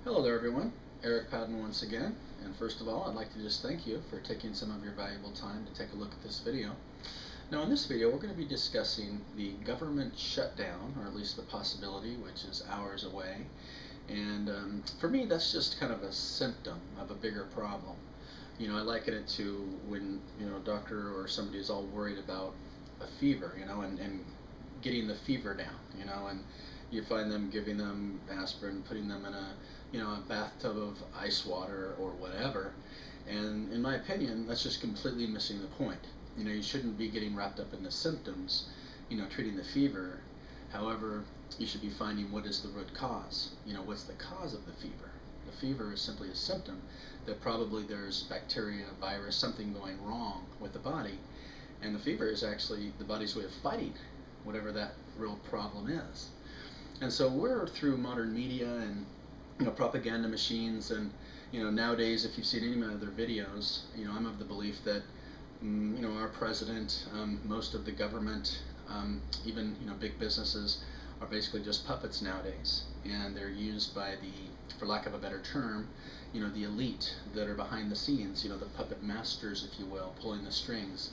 Hello there everyone, Eric Padden once again, and first of all I'd like to just thank you for taking some of your valuable time to take a look at this video. Now in this video we're going to be discussing the government shutdown, or at least the possibility, which is hours away, and for me that's just kind of a symptom of a bigger problem. I liken it to when a doctor or somebody is all worried about a fever, and getting the fever down, and you find them giving them aspirin, putting them in a bathtub of ice water or whatever. And in my opinion, that's just completely missing the point. You shouldn't be getting wrapped up in the symptoms, treating the fever. However, you should be finding what is the root cause. What's the cause of the fever? The fever is simply a symptom that probably there's bacteria, virus, something going wrong with the body. And the fever is actually the body's way of fighting whatever that real problem is. And so we're through modern media and propaganda machines, and nowadays if you've seen any of my other videos, I'm of the belief that our president, most of the government, even big businesses are basically just puppets nowadays, and they're used by the, for lack of a better term, the elite that are behind the scenes, the puppet masters, if you will, pulling the strings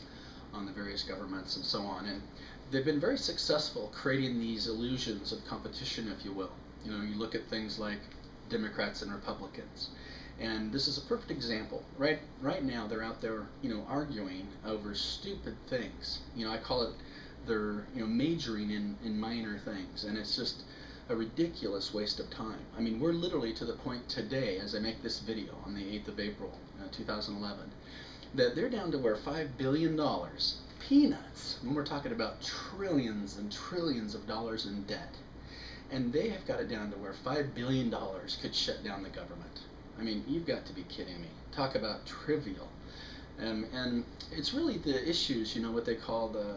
on the various governments and so on. And they've been very successful creating these illusions of competition, if you will. You look at things like Democrats and Republicans, and this is a perfect example. Right now they're out there, arguing over stupid things. I call it they're majoring in minor things, and it's just a ridiculous waste of time. I mean, we're literally to the point today, as I make this video on the 8th of April, 2011, that they're down to where $5 billion, peanuts, when we're talking about trillions and trillions of dollars in debt, and they have got it down to where $5 billion could shut down the government. I mean, you've got to be kidding me. Talk about trivial. And it's really the issues, what they call the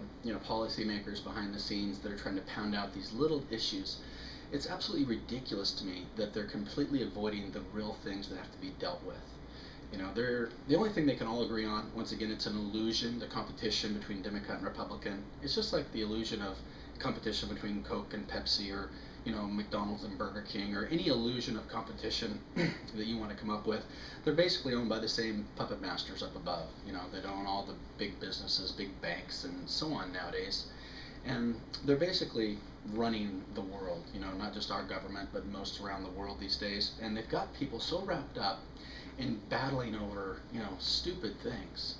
policymakers behind the scenes that are trying to pound out these little issues. It's absolutely ridiculous to me that they're completely avoiding the real things that have to be dealt with. They're the only thing they can all agree on. Once again, it's an illusion, the competition between Democrat and Republican. It's just like the illusion of competition between Coke and Pepsi, or McDonald's and Burger King, or any illusion of competition that you want to come up with. They're basically owned by the same puppet masters up above. They own all the big businesses, big banks, and so on nowadays. And they're basically running the world, not just our government, but most around the world these days. And they've got people so wrapped up in battling over, stupid things.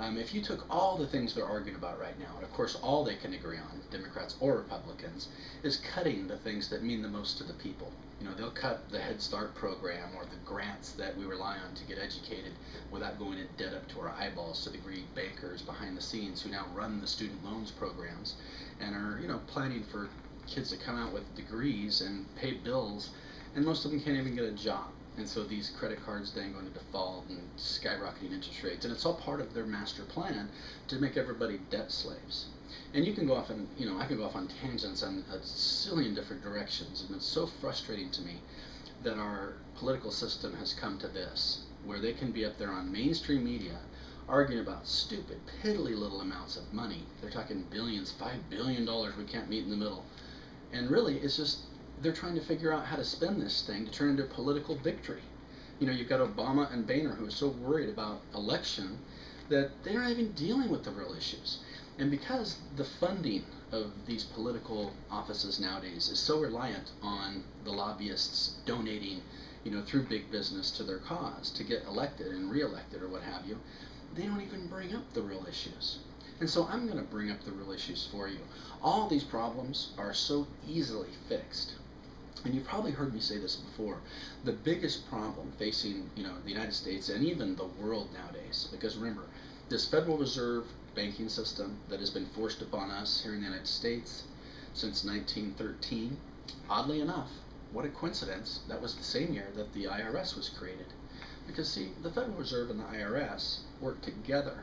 If you took all the things they're arguing about right now, and of course all they can agree on, Democrats or Republicans, is cutting the things that mean the most to the people. They'll cut the Head Start program, or the grants that we rely on to get educated without going in debt up to our eyeballs to the greedy bankers behind the scenes who now run the student loans programs and are, planning for kids to come out with degrees and pay bills, and most of them can't even get a job. And so these credit cards then go into default and skyrocketing interest rates. And it's all part of their master plan to make everybody debt slaves. And you can go off and, I can go off on tangents on a zillion different directions. And it's so frustrating to me that our political system has come to this, where they can be up there on mainstream media arguing about stupid, piddly little amounts of money. They're talking billions, $5 billion we can't meet in the middle. And really, it's just, they're trying to figure out how to spend this thing to turn into a political victory. You've got Obama and Boehner, who are so worried about election that they're not even dealing with the real issues. And because the funding of these political offices nowadays is so reliant on the lobbyists donating, through big business to their cause to get elected and reelected or what have you, they don't even bring up the real issues. And so I'm going to bring up the real issues for you. All these problems are so easily fixed. And you've probably heard me say this before. The biggest problem facing, the United States and even the world nowadays, because remember, this Federal Reserve banking system that has been forced upon us here in the United States since 1913, oddly enough, what a coincidence, that was the same year that the IRS was created. Because see, the Federal Reserve and the IRS work together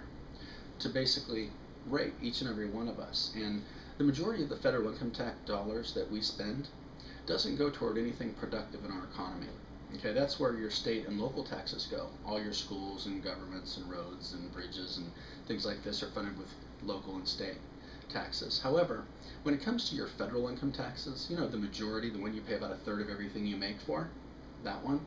to basically rate each and every one of us. And the majority of the federal income tax dollars that we spend doesn't go toward anything productive in our economy. Okay, that's where your state and local taxes go. All your schools and governments and roads and bridges and things like this are funded with local and state taxes. However, when it comes to your federal income taxes, the majority, the one you pay about a third of everything you make for, That one?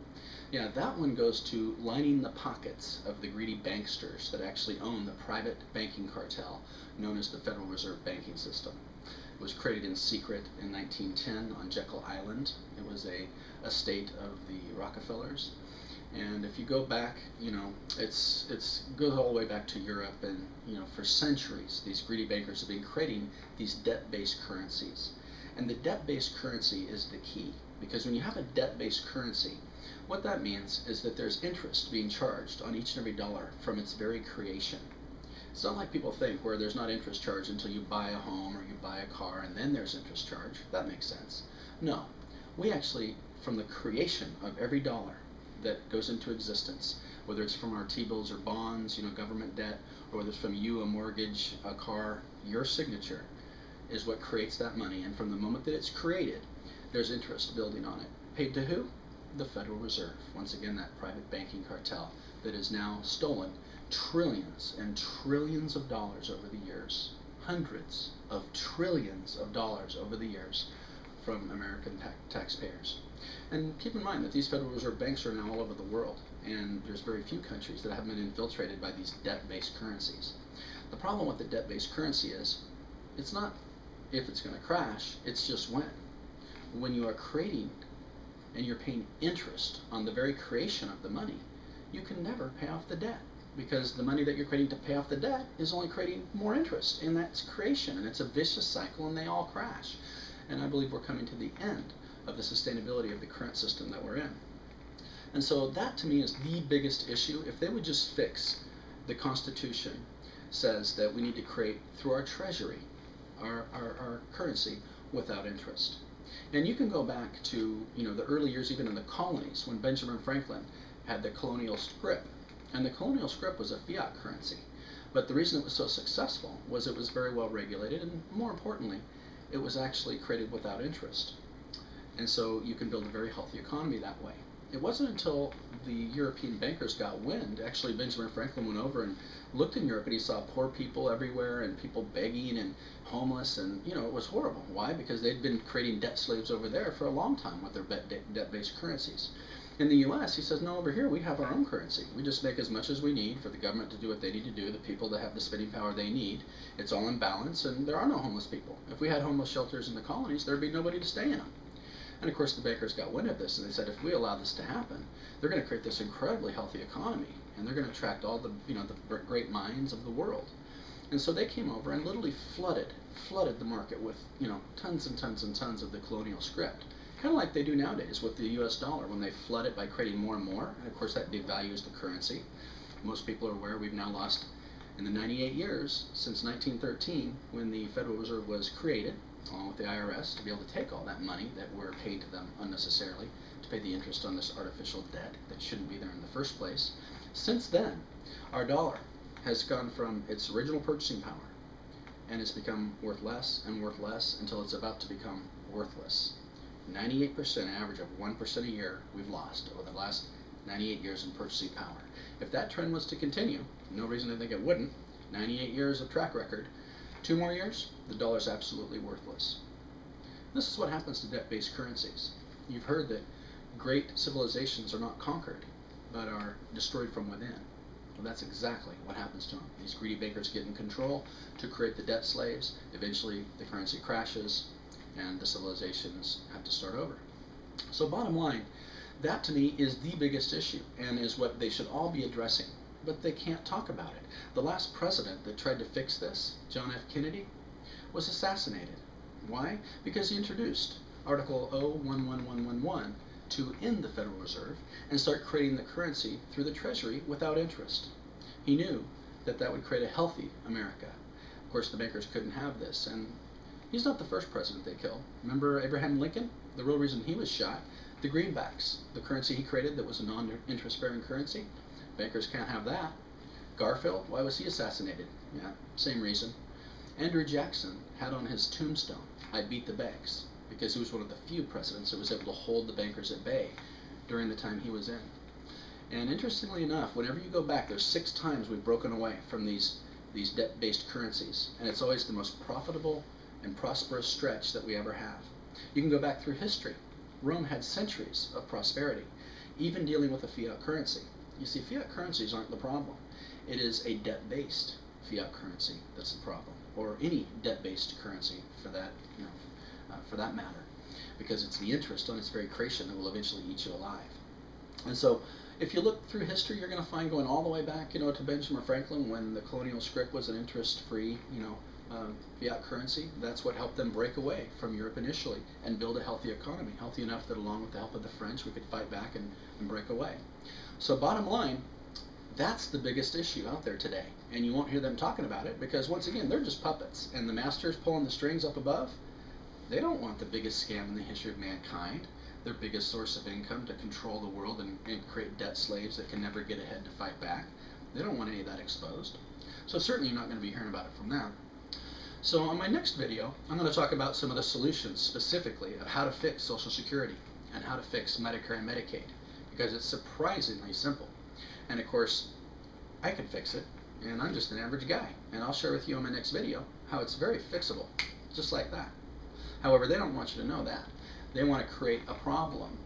Yeah, that one goes to lining the pockets of the greedy banksters that actually own the private banking cartel known as the Federal Reserve banking system. It was created in secret in 1910 on Jekyll Island. It was a estate of the Rockefellers. And if you go back, it's goes all the way back to Europe, and for centuries these greedy bankers have been creating these debt-based currencies. And the debt-based currency is the key, because when you have a debt-based currency, what that means is that there's interest being charged on each and every dollar from its very creation. It's not like people think, where there's not interest charged until you buy a home or you buy a car and then there's interest charged. That makes sense. No, we actually, from the creation of every dollar that goes into existence, whether it's from our T-bills or bonds, government debt, or whether it's from you, a mortgage, a car, your signature is what creates that money. And from the moment that it's created, there's interest building on it. Paid to who? The Federal Reserve. Once again, that private banking cartel that has now stolen trillions and trillions of dollars over the years, hundreds of trillions of dollars over the years from American taxpayers. And keep in mind that these Federal Reserve banks are now all over the world, and there's very few countries that haven't been infiltrated by these debt-based currencies. The problem with the debt-based currency is, it's not if it's going to crash, it's just when. When you are creating and you're paying interest on the very creation of the money, you can never pay off the debt, because the money that you're creating to pay off the debt is only creating more interest in that creation, and it's a vicious cycle, and they all crash. And I believe we're coming to the end of the sustainability of the current system that we're in. And so that, to me, is the biggest issue. If they would just fix the Constitution says that we need to create, through our treasury, our currency without interest. And you can go back to the early years, even in the colonies, when Benjamin Franklin had the colonial scrip. And the colonial scrip was a fiat currency. But the reason it was so successful was it was very well regulated, and more importantly, it was actually created without interest. And so you can build a very healthy economy that way. It wasn't until the European bankers got wind, actually Benjamin Franklin went over and looked in Europe, and he saw poor people everywhere and people begging and homeless, and it was horrible. Why? Because they'd been creating debt slaves over there for a long time with their debt-based currencies. In the US, he says, no, over here we have our own currency. We just make as much as we need for the government to do what they need to do, the people that have the spending power they need. It's all in balance, and there are no homeless people. If we had homeless shelters in the colonies, there'd be nobody to stay in them. And of course the bankers got wind of this, and they said, if we allow this to happen, they're going to create this incredibly healthy economy, and they're going to attract all the the great minds of the world. And so they came over and literally flooded the market with tons and tons and tons of the colonial scrip, kind of like they do nowadays with the US dollar, when they flood it by creating more and more. And of course that devalues the currency. Most people are aware we've now lost, in the 98 years since 1913, when the Federal Reserve was created, along with the IRS, to be able to take all that money that we're paid to them unnecessarily, to pay the interest on this artificial debt that shouldn't be there in the first place. Since then, our dollar has gone from its original purchasing power, and it's become worth less and worth less until it's about to become worthless. 98%, average of 1% a year, we've lost over the last 98 years in purchasing power. If that trend was to continue, no reason to think it wouldn't, 98 years of track record, 2 more years, the dollar's absolutely worthless. This is what happens to debt-based currencies. You've heard that great civilizations are not conquered, but are destroyed from within. Well, that's exactly what happens to them. These greedy bankers get in control to create the debt slaves. Eventually, the currency crashes, and the civilizations have to start over. So bottom line, that to me is the biggest issue, and is what they should all be addressing. But they can't talk about it. The last president that tried to fix this, John F. Kennedy, was assassinated. Why? Because he introduced Article O11111 to end the Federal Reserve and start creating the currency through the Treasury without interest. He knew that that would create a healthy America. Of course, the bankers couldn't have this, and he's not the first president they killed. Remember Abraham Lincoln? The real reason he was shot, the greenbacks, the currency he created that was a non-interest-bearing currency. Bankers can't have that. Garfield, why was he assassinated? Yeah, same reason. Andrew Jackson had on his tombstone, I beat the banks, because he was one of the few presidents that was able to hold the bankers at bay during the time he was in. And interestingly enough, whenever you go back, there's 6 times we've broken away from these debt-based currencies, and it's always the most profitable and prosperous stretch that we ever have. You can go back through history. Rome had centuries of prosperity, even dealing with a fiat currency. You see, fiat currencies aren't the problem. It is a debt-based fiat currency that's the problem, or any debt-based currency for that, for that matter, because it's the interest on its very creation that will eventually eat you alive. And so, if you look through history, you're going to find, going all the way back, to Benjamin Franklin, when the colonial scrip was an interest-free, fiat currency. That's what helped them break away from Europe initially and build a healthy economy, healthy enough that along with the help of the French, we could fight back and break away. So bottom line, that's the biggest issue out there today. And you won't hear them talking about it because, once again, they're just puppets. And the masters pulling the strings up above, they don't want the biggest scam in the history of mankind, their biggest source of income to control the world and create debt slaves that can never get ahead to fight back. They don't want any of that exposed. So certainly you're not going to be hearing about it from them. So on my next video, I'm going to talk about some of the solutions specifically of how to fix Social Security and how to fix Medicare and Medicaid, because it's surprisingly simple. And of course, I can fix it, and I'm just an average guy. And I'll share with you in my next video how it's very fixable, just like that. However, they don't want you to know that. They want to create a problem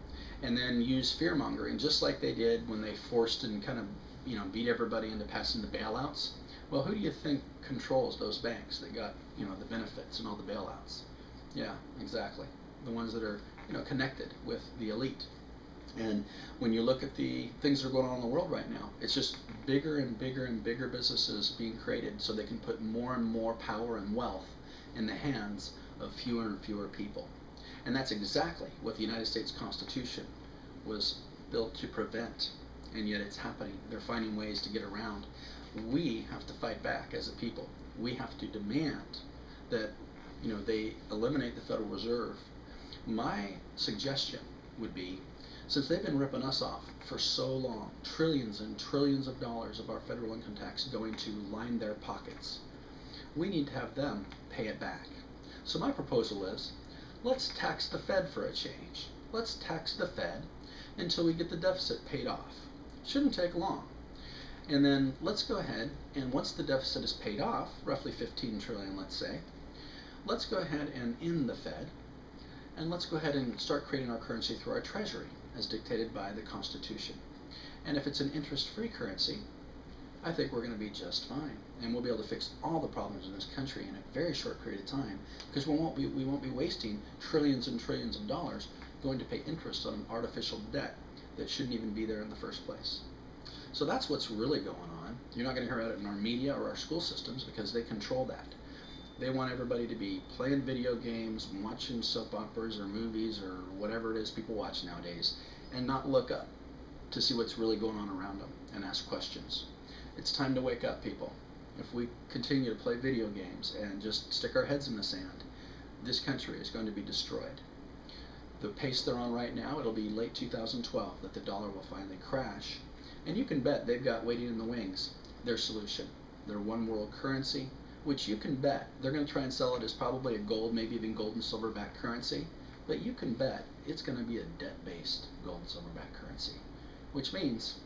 and then use fear-mongering, just like they did when they forced and kind of beat everybody into passing the bailouts. Well, who do you think controls those banks that got the benefits and all the bailouts? Yeah, exactly. The ones that are connected with the elite. And when you look at the things that are going on in the world right now, it's just bigger and bigger and bigger businesses being created so they can put more and more power and wealth in the hands of fewer and fewer people. And that's exactly what the United States Constitution was built to prevent. And yet it's happening. They're finding ways to get around. We have to fight back as a people. We have to demand that they eliminate the Federal Reserve. My suggestion would be, since they've been ripping us off for so long, trillions and trillions of dollars of our federal income tax going to line their pockets, we need to have them pay it back. So my proposal is, let's tax the Fed for a change. Let's tax the Fed until we get the deficit paid off. Shouldn't take long. And then let's go ahead, and once the deficit is paid off, roughly 15 trillion, let's say, let's go ahead and end the Fed, and let's go ahead and start creating our currency through our Treasury, as dictated by the Constitution. And if it's an interest-free currency, I think we're going to be just fine, and we'll be able to fix all the problems in this country in a very short period of time, because we won't be wasting trillions and trillions of dollars going to pay interest on an artificial debt that shouldn't even be there in the first place. So that's what's really going on. You're not going to hear about it in our media or our school systems because they control that. They want everybody to be playing video games, watching soap operas or movies or whatever it is people watch nowadays, and not look up to see what's really going on around them and ask questions. It's time to wake up, people. If we continue to play video games and just stick our heads in the sand, this country is going to be destroyed. The pace they're on right now, it'll be late 2012 that the dollar will finally crash. And you can bet they've got waiting in the wings their solution, their one world currency, which you can bet they're going to try and sell it as probably a gold, maybe even gold and silver backed currency, but you can bet it's going to be a debt-based gold and silver backed currency, which means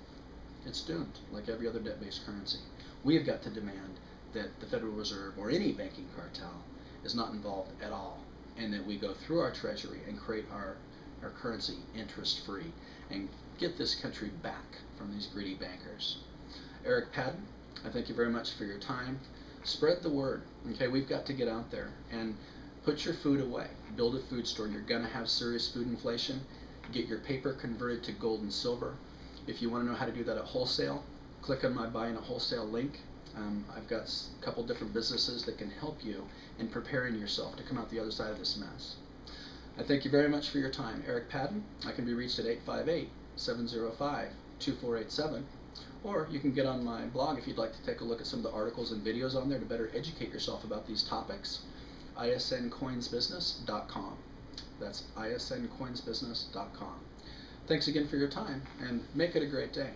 it's doomed like every other debt-based currency. We have got to demand that the Federal Reserve or any banking cartel is not involved at all, and that we go through our Treasury and create our currency interest-free and get this country back from these greedy bankers. Eric Padden, I thank you very much for your time. Spread the word. Okay, we've got to get out there and put your food away. Build a food store. You're going to have serious food inflation. Get your paper converted to gold and silver. If you want to know how to do that at wholesale, click on my Buy in a Wholesale link. I've got a couple different businesses that can help you in preparing yourself to come out the other side of this mess. I thank you very much for your time. Eric Padden. I can be reached at 858-705-2487. Or you can get on my blog if you'd like to take a look at some of the articles and videos on there to better educate yourself about these topics. isncoinsbusiness.com. That's isncoinsbusiness.com. Thanks again for your time, and make it a great day.